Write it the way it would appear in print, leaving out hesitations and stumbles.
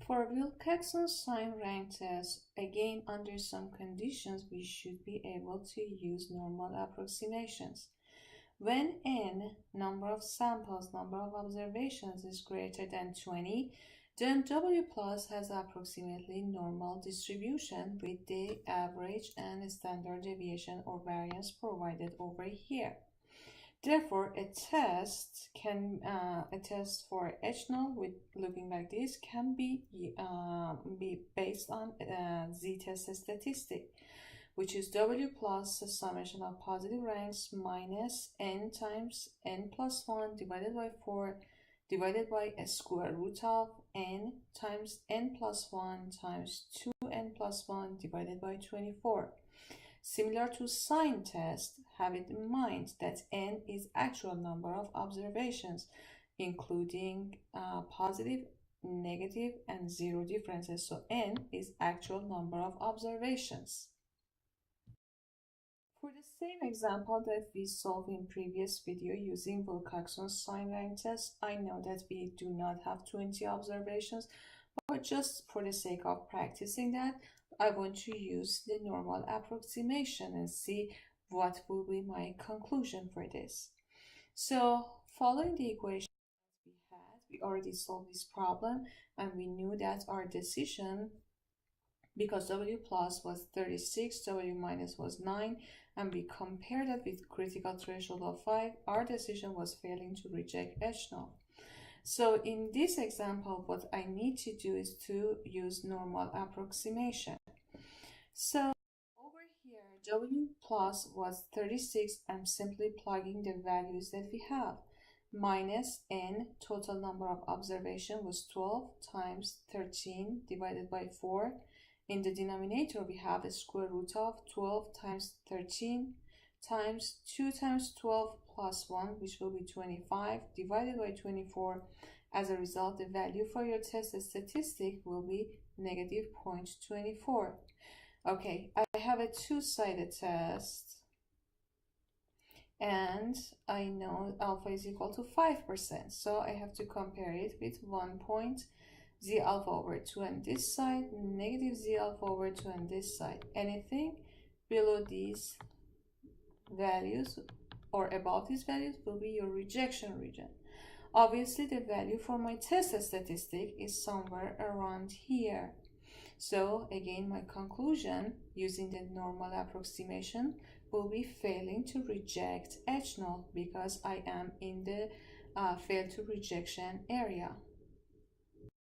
For wilcoxon sign rank test, again under some conditions we should be able to use normal approximations. When n, number of samples, number of observations, is greater than 20, then W plus has approximately normal distribution with the average and standard deviation or variance provided over here. Therefore, a test for H0 with looking like this can be based on z-test statistic, which is W plus the summation of positive ranks minus n times n plus 1 divided by 4 divided by a square root of n times n plus 1 times 2n plus 1 divided by 24. Similar to sign test, have it in mind that n is actual number of observations, including positive, negative, and zero differences. So n is actual number of observations. For the same example that we solved in previous video using wilcoxon sign rank test, I know that we do not have 20 observations, but just for the sake of practicing that, I want to use the normal approximation and see what will be my conclusion for this. So following the equation we already solved this problem, and we knew that our decision, because W plus was 36, W minus was 9, and we compared that with critical threshold of 5, our decision was failing to reject H0. So in this example, what I need to do is to use normal approximation. So over here, W plus was 36. I'm simply plugging the values that we have. Minus n, total number of observation was 12 times 13 divided by 4. In the denominator, we have a square root of 12 times 13 times 2 times 12 plus 1, which will be 25, divided by 24. As a result, the value for your test statistic will be negative 0.24. Okay, I have a two-sided test, and I know alpha is equal to 5%, so I have to compare it with 1 point z alpha over 2 on this side, negative z alpha over 2 on this side. Anything below these values or above these values will be your rejection region. Obviously, the value for my test statistic is somewhere around here. So again, my conclusion using the normal approximation will be failing to reject H0 because I am in the fail to rejection area.